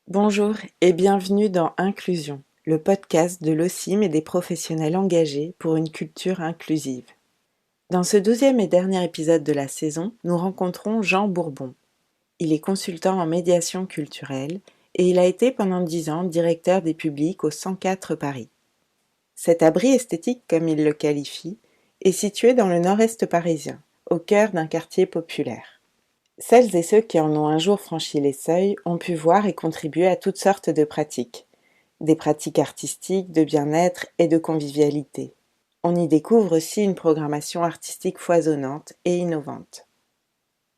Bonjour et bienvenue dans Inclusion, le podcast de l'OCIM et des professionnels engagés pour une culture inclusive. Dans ce 12e et dernier épisode de la saison, nous rencontrons Jean Bourbon. Il est consultant en médiation culturelle et il a été pendant 10 ans directeur des publics au 104 Paris. Cet abri esthétique, comme il le qualifie, est situé dans le nord-est parisien, au cœur d'un quartier populaire. Celles et ceux qui en ont un jour franchi les seuils ont pu voir et contribuer à toutes sortes de pratiques. Des pratiques artistiques, de bien-être et de convivialité. On y découvre aussi une programmation artistique foisonnante et innovante.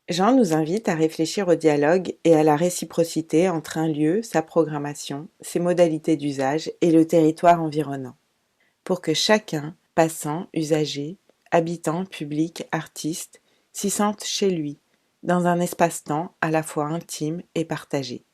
Jean nous invite à réfléchir au dialogue et à la réciprocité entre un lieu, sa programmation, ses modalités d'usage et le territoire environnant, pour que chacun, passant, usager, habitant, public, artiste, s'y sente chez lui, dans un espace-temps à la fois intime et partagé.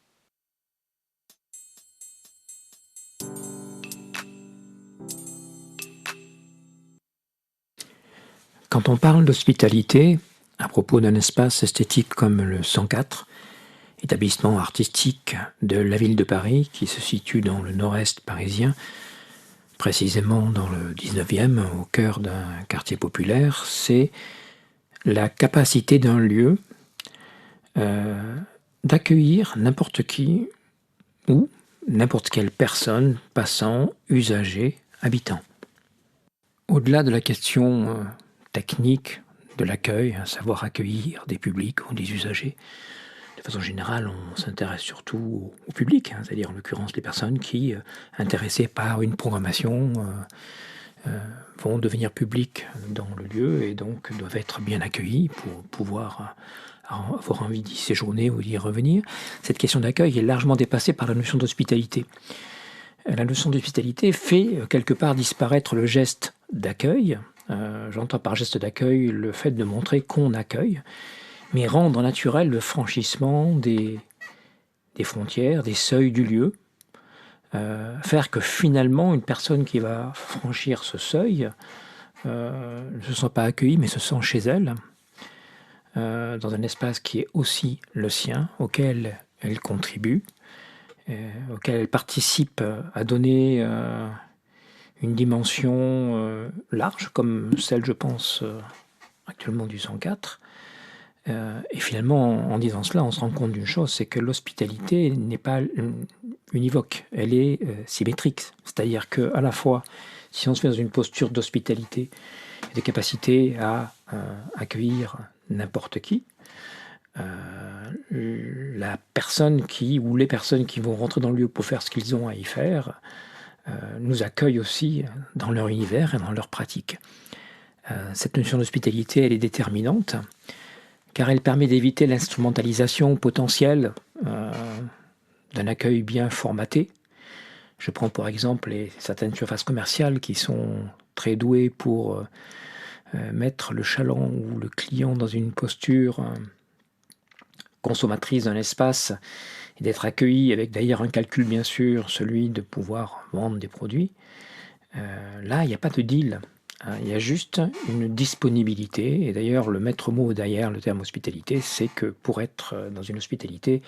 Quand on parle d'hospitalité, à propos d'un espace esthétique comme le 104, établissement artistique de la ville de Paris qui se situe dans le nord-est parisien, précisément dans le 19e, au cœur d'un quartier populaire, c'est la capacité d'un lieu d'accueillir n'importe qui ou n'importe quelle personne passant, usager, habitant. Au-delà de la question technique de l'accueil, à savoir accueillir des publics ou des usagers, de façon générale, on s'intéresse surtout au public, c'est-à-dire en l'occurrence les personnes qui, intéressées par une programmation, vont devenir publiques dans le lieu et donc doivent être bien accueillies pour pouvoir avoir envie d'y séjourner ou d'y revenir. Cette question d'accueil est largement dépassée par la notion d'hospitalité. La notion d'hospitalité fait quelque part disparaître le geste d'accueil. J'entends par geste d'accueil le fait de montrer qu'on accueille, mais rendre naturel le franchissement des frontières, des seuils du lieu, faire que finalement une personne qui va franchir ce seuil ne se sent pas accueillie, mais se sent chez elle, dans un espace qui est aussi le sien, auquel elle contribue, auquel elle participe à donner une dimension large, comme celle, je pense, actuellement du 104. Et finalement, en disant cela, on se rend compte d'une chose, c'est que l'hospitalité n'est pas univoque, elle est symétrique. C'est-à-dire qu'à la fois, si on se met dans une posture d'hospitalité, de capacité à accueillir n'importe qui, la personne qui, ou les personnes qui vont rentrer dans le lieu pour faire ce qu'ils ont à y faire, nous accueillent aussi dans leur univers et dans leur pratique. Cette notion d'hospitalité, elle est déterminante, car elle permet d'éviter l'instrumentalisation potentielle d'un accueil bien formaté. Je prends pour exemple certaines surfaces commerciales qui sont très douées pour mettre le chaland ou le client dans une posture consommatrice d'un espace et d'être accueilli avec d'ailleurs un calcul bien sûr, celui de pouvoir vendre des produits. Là, il n'y a pas de deal. Il y a juste une disponibilité, et d'ailleurs le maître mot derrière le terme hospitalité, c'est que pour être dans une hospitalité,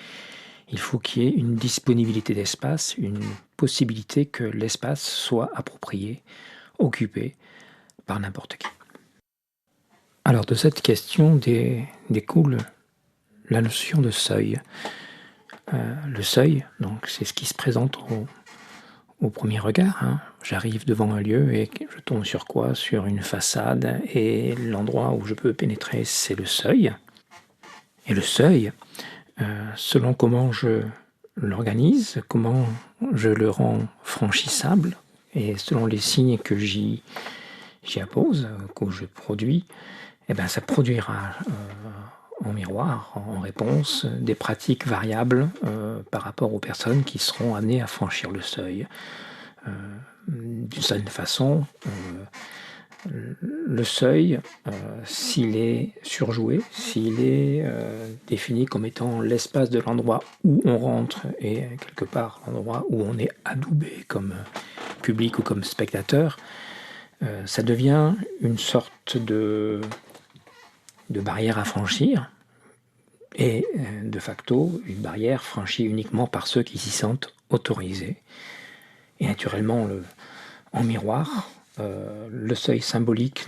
il faut qu'il y ait une disponibilité d'espace, une possibilité que l'espace soit approprié, occupé par n'importe qui. Alors de cette question découle la notion de seuil. Le seuil, donc, c'est ce qui se présente au premier regard. J'arrive devant un lieu et je tombe sur quoi? Sur une façade, et l'endroit où je peux pénétrer, c'est le seuil. Et le seuil, selon comment je l'organise, comment je le rends franchissable, et selon les signes que j'y appose, que je produis, ça produira en miroir, en réponse, des pratiques variables par rapport aux personnes qui seront amenées à franchir le seuil. D'une certaine façon, le seuil, s'il est surjoué, s'il est défini comme étant l'espace de l'endroit où on rentre et quelque part l'endroit où on est adoubé comme public ou comme spectateur, ça devient une sorte de barrière à franchir, est de facto une barrière franchie uniquement par ceux qui s'y sentent autorisés. Et naturellement, en miroir, le seuil symbolique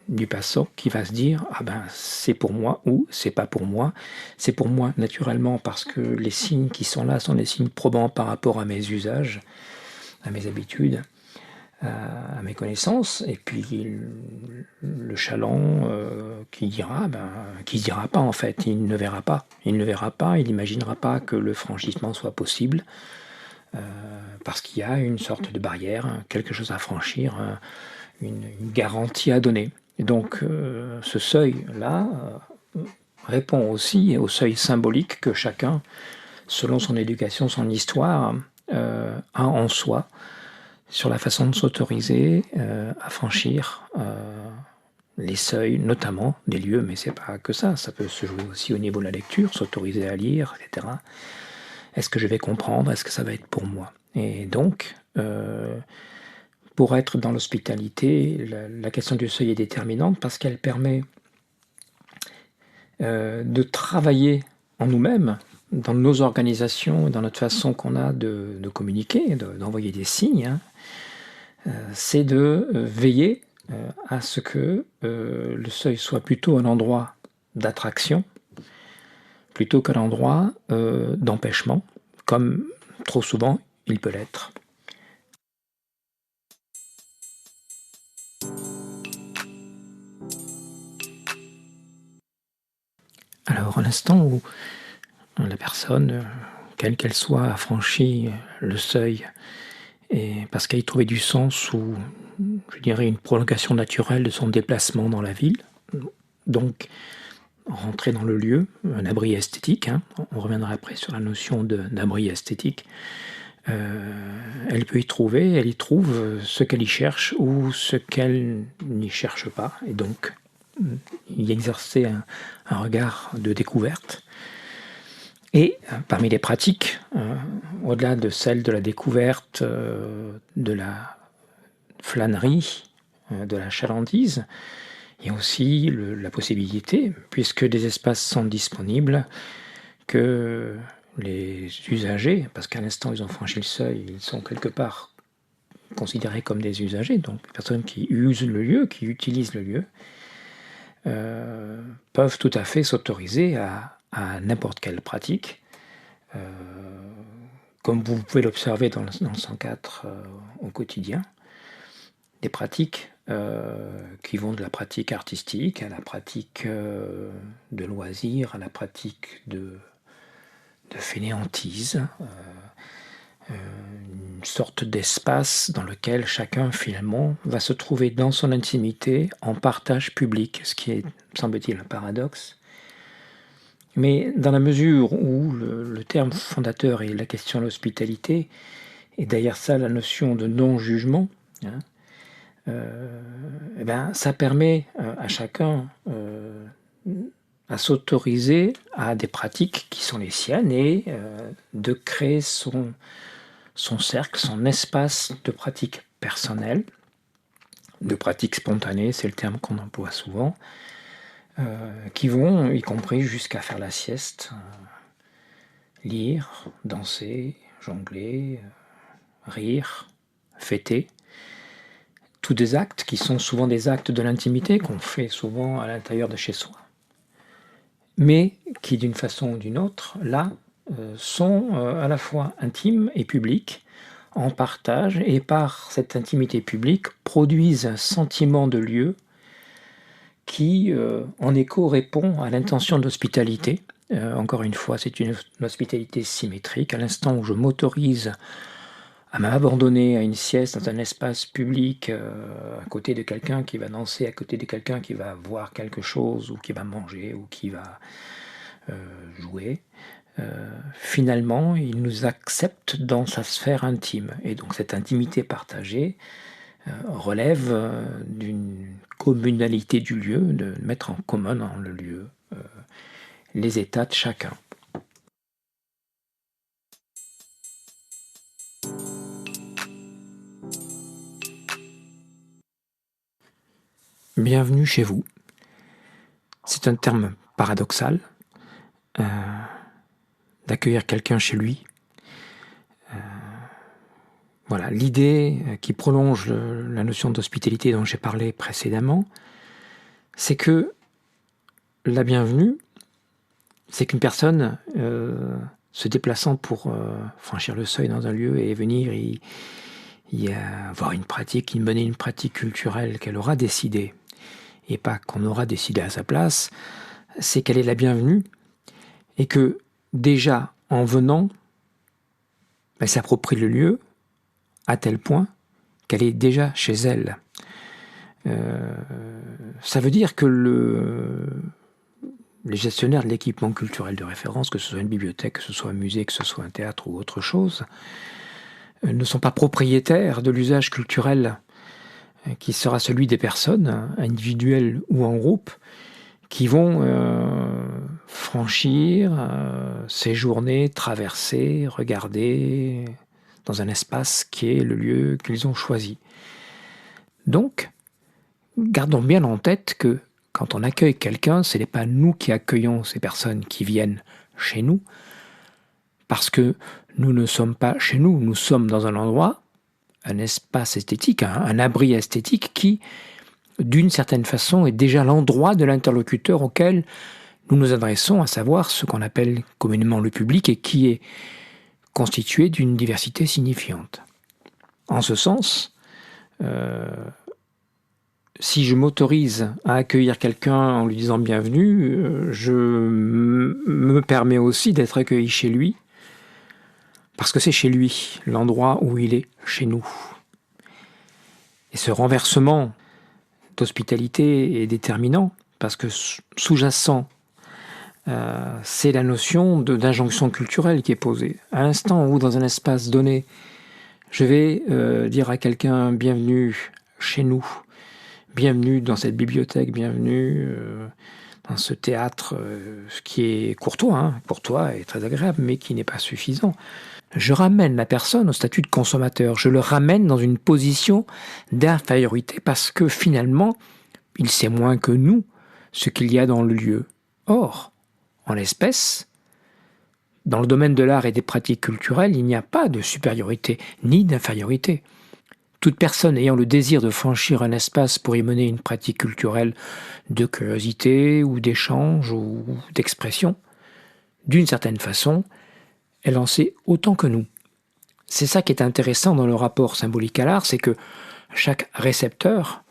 du passant qui va se dire « Ah ben, c'est pour moi » ou « C'est pas pour moi ». C'est pour moi naturellement parce que les signes qui sont là sont des signes probants par rapport à mes usages, à mes habitudes, à mes connaissances. Et puis le chaland qui dira pas en fait, il ne verra pas. Il ne verra pas, il n'imaginera pas que le franchissement soit possible. Parce qu'il y a une sorte de barrière, quelque chose à franchir, une garantie à donner. Et donc ce seuil-là répond aussi au seuil symbolique que chacun, selon son éducation, son histoire, a en soi, sur la façon de s'autoriser à franchir les seuils, notamment des lieux, mais c'est pas que ça peut se jouer aussi au niveau de la lecture, s'autoriser à lire, etc. Est-ce que je vais comprendre? Est-ce que ça va être pour moi? Et donc, pour être dans l'hospitalité, la question du seuil est déterminante parce qu'elle permet de travailler en nous-mêmes, dans nos organisations, dans notre façon qu'on a de communiquer, d'envoyer des signes, hein. C'est de veiller à ce que le seuil soit plutôt un endroit d'attraction, plutôt qu'un endroit d'empêchement, comme trop souvent il peut l'être. Alors, à l'instant où la personne, quelle qu'elle soit, a franchi le seuil, et parce qu'elle y trouvait du sens ou, je dirais, une prolongation naturelle de son déplacement dans la ville, donc rentrer dans le lieu, un abri esthétique, hein, on reviendra après sur la notion d'abri esthétique, elle peut y trouver, elle y trouve ce qu'elle y cherche ou ce qu'elle n'y cherche pas, et donc y exercer un regard de découverte. Et parmi les pratiques, au-delà de celle de la découverte, de la flânerie, de la chalandise, il y a aussi la possibilité, puisque des espaces sont disponibles, que les usagers, parce qu'à l'instant ils ont franchi le seuil, ils sont quelque part considérés comme des usagers, donc des personnes qui usent le lieu, qui utilisent le lieu, peuvent tout à fait s'autoriser à n'importe quelle pratique, comme vous pouvez l'observer dans le 104 au quotidien, des pratiques qui vont de la pratique artistique à la pratique de loisirs, à la pratique de fainéantise, une sorte d'espace dans lequel chacun finalement va se trouver dans son intimité en partage public, ce qui est, semble-t-il, un paradoxe. Mais dans la mesure où le terme fondateur est la question de l'hospitalité, et derrière ça la notion de non-jugement, hein, ça permet à chacun à s'autoriser à des pratiques qui sont les siennes et de créer son cercle, son espace de pratiques personnelles, de pratiques spontanées, c'est le terme qu'on emploie souvent, qui vont, y compris jusqu'à faire la sieste, lire, danser, jongler, rire, fêter. Tous des actes qui sont souvent des actes de l'intimité qu'on fait souvent à l'intérieur de chez soi, mais qui d'une façon ou d'une autre, là, sont à la fois intimes et publics, en partage, et par cette intimité publique produisent un sentiment de lieu qui, en écho, répond à l'intention d'hospitalité. Encore une fois, c'est une hospitalité symétrique. À l'instant où je m'autorise à m'abandonner à une sieste dans un espace public, à côté de quelqu'un qui va danser, à côté de quelqu'un qui va voir quelque chose, ou qui va manger, ou qui va jouer, finalement, il nous accepte dans sa sphère intime. Et donc cette intimité partagée relève d'une communalité du lieu, de mettre en commun dans le lieu les états de chacun. Bienvenue chez vous. C'est un terme paradoxal, d'accueillir quelqu'un chez lui. Voilà, l'idée qui prolonge la notion d'hospitalité dont j'ai parlé précédemment, c'est que la bienvenue, c'est qu'une personne se déplaçant pour franchir le seuil dans un lieu et venir y avoir une pratique, mener une pratique culturelle qu'elle aura décidée, et pas qu'on aura décidé à sa place, c'est qu'elle est la bienvenue et que déjà en venant, elle s'approprie le lieu à tel point qu'elle est déjà chez elle. Ça veut dire que les gestionnaires de l'équipement culturel de référence, que ce soit une bibliothèque, que ce soit un musée, que ce soit un théâtre ou autre chose, ne sont pas propriétaires de l'usage culturel qui sera celui des personnes, individuelles ou en groupe, qui vont franchir, séjourner, traverser, regarder dans un espace qui est le lieu qu'ils ont choisi. Donc, gardons bien en tête que quand on accueille quelqu'un, ce n'est pas nous qui accueillons ces personnes qui viennent chez nous, parce que nous ne sommes pas chez nous, nous sommes dans un endroit, un espace esthétique, un abri esthétique qui, d'une certaine façon, est déjà l'endroit de l'interlocuteur auquel nous nous adressons, à savoir ce qu'on appelle communément le public et qui est constitué d'une diversité signifiante. En ce sens, si je m'autorise à accueillir quelqu'un en lui disant bienvenue, je me permets aussi d'être accueilli chez lui, parce que c'est chez lui, l'endroit où il est chez nous. Et ce renversement d'hospitalité est déterminant, parce que sous-jacent, c'est la notion d'injonction culturelle qui est posée. À l'instant où, dans un espace donné, je vais dire à quelqu'un bienvenue chez nous, bienvenue dans cette bibliothèque, bienvenue dans ce théâtre qui est courtois et très agréable, mais qui n'est pas suffisant. Je ramène la personne au statut de consommateur, je le ramène dans une position d'infériorité parce que finalement, il sait moins que nous ce qu'il y a dans le lieu. Or, en l'espèce, dans le domaine de l'art et des pratiques culturelles, il n'y a pas de supériorité ni d'infériorité. Toute personne ayant le désir de franchir un espace pour y mener une pratique culturelle de curiosité ou d'échange ou d'expression, d'une certaine façon, elle en sait autant que nous. C'est ça qui est intéressant dans le rapport symbolique à l'art, c'est que chaque récepteur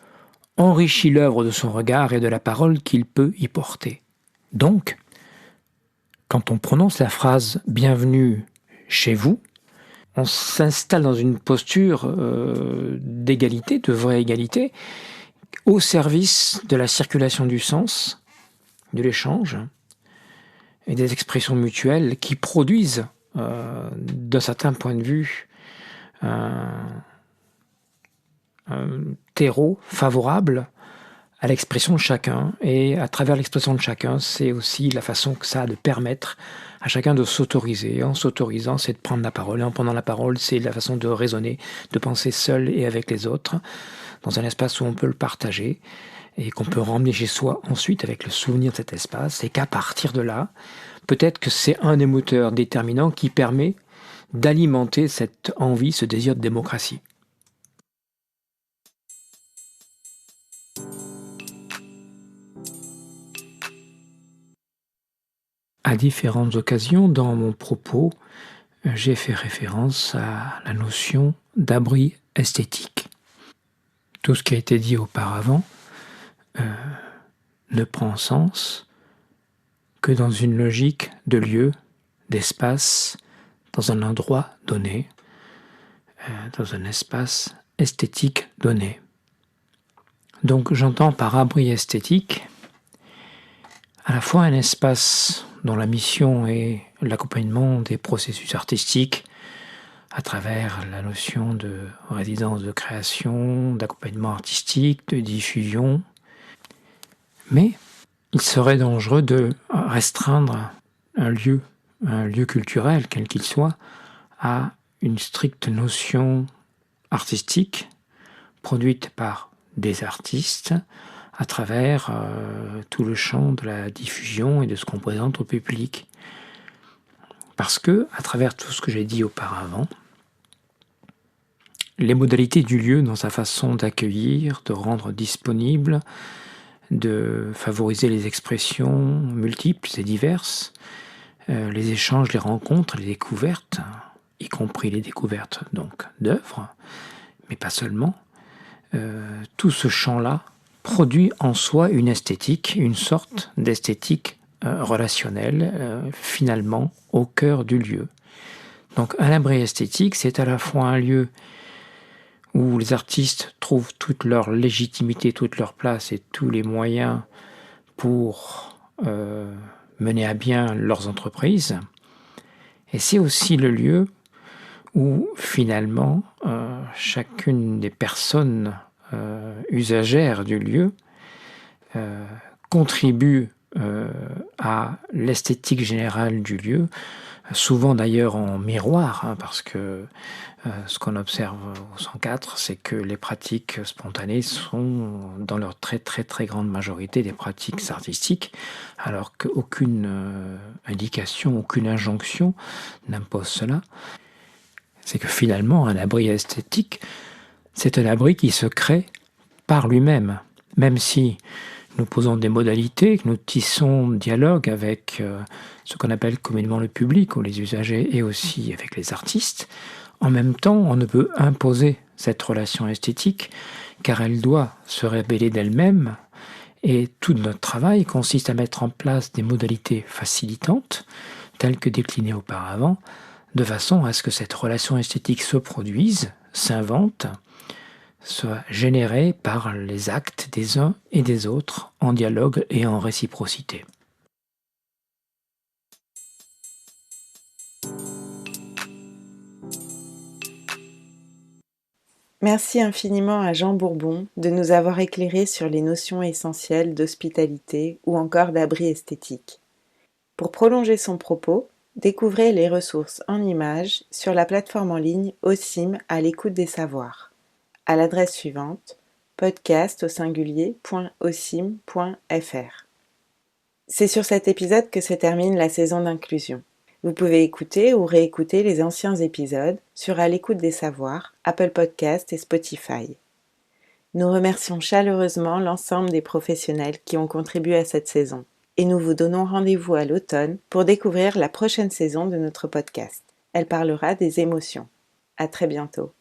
enrichit l'œuvre de son regard et de la parole qu'il peut y porter. Donc, quand on prononce la phrase « Bienvenue chez vous », on s'installe dans une posture d'égalité, de vraie égalité, au service de la circulation du sens, de l'échange et des expressions mutuelles qui produisent, d'un certain point de vue, un terreau favorable à l'expression de chacun. Et à travers l'expression de chacun, c'est aussi la façon que ça a de permettre à chacun de s'autoriser. En s'autorisant, c'est de prendre la parole. Et en prenant la parole, c'est la façon de raisonner, de penser seul et avec les autres, dans un espace où on peut le partager et qu'on peut ramener chez soi ensuite avec le souvenir de cet espace. Et qu'à partir de là, peut-être que c'est un des moteurs déterminants qui permet d'alimenter cette envie, ce désir de démocratie. À différentes occasions, dans mon propos, j'ai fait référence à la notion d'abri esthétique. Tout ce qui a été dit auparavant ne prend sens que dans une logique de lieu, d'espace, dans un endroit donné, dans un espace esthétique donné. Donc j'entends par abri esthétique à la fois un espace dont la mission est l'accompagnement des processus artistiques à travers la notion de résidence de création, d'accompagnement artistique, de diffusion. Mais il serait dangereux de restreindre un lieu culturel, quel qu'il soit, à une stricte notion artistique produite par des artistes à travers tout le champ de la diffusion et de ce qu'on présente au public. Parce que, à travers tout ce que j'ai dit auparavant, les modalités du lieu dans sa façon d'accueillir, de rendre disponible, de favoriser les expressions multiples et diverses, les échanges, les rencontres, les découvertes, y compris les découvertes donc d'œuvres, mais pas seulement, tout ce champ-là produit en soi une esthétique, une sorte d'esthétique relationnelle, finalement au cœur du lieu. Donc un abri esthétique, c'est à la fois un lieu où les artistes trouvent toute leur légitimité, toute leur place et tous les moyens pour mener à bien leurs entreprises. Et c'est aussi le lieu où finalement chacune des personnes usagères du lieu contribue à l'esthétique générale du lieu, souvent d'ailleurs en miroir, parce que ce qu'on observe au 104, c'est que les pratiques spontanées sont dans leur très très très grande majorité des pratiques artistiques, alors qu'aucune indication, aucune injonction n'impose cela. C'est que finalement un abri esthétique, c'est un abri qui se crée par lui-même, même si nous posons des modalités, que nous tissons dialogue avec ce qu'on appelle communément le public ou les usagers et aussi avec les artistes. En même temps, on ne peut imposer cette relation esthétique car elle doit se révéler d'elle-même et tout notre travail consiste à mettre en place des modalités facilitantes telles que déclinées auparavant de façon à ce que cette relation esthétique se produise, s'invente, soit générée par les actes des uns et des autres en dialogue et en réciprocité. Merci infiniment à Jean Bourbon de nous avoir éclairés sur les notions essentielles d'hospitalité ou encore d'abri esthétique. Pour prolonger son propos, découvrez les ressources en images sur la plateforme en ligne OSIM à l'écoute des savoirs, à l'adresse suivante podcast.osim.fr. C'est sur cet épisode que se termine la saison d'inclusion. Vous pouvez écouter ou réécouter les anciens épisodes sur À l'écoute des savoirs, Apple Podcasts et Spotify. Nous remercions chaleureusement l'ensemble des professionnels qui ont contribué à cette saison et nous vous donnons rendez-vous à l'automne pour découvrir la prochaine saison de notre podcast. Elle parlera des émotions. À très bientôt.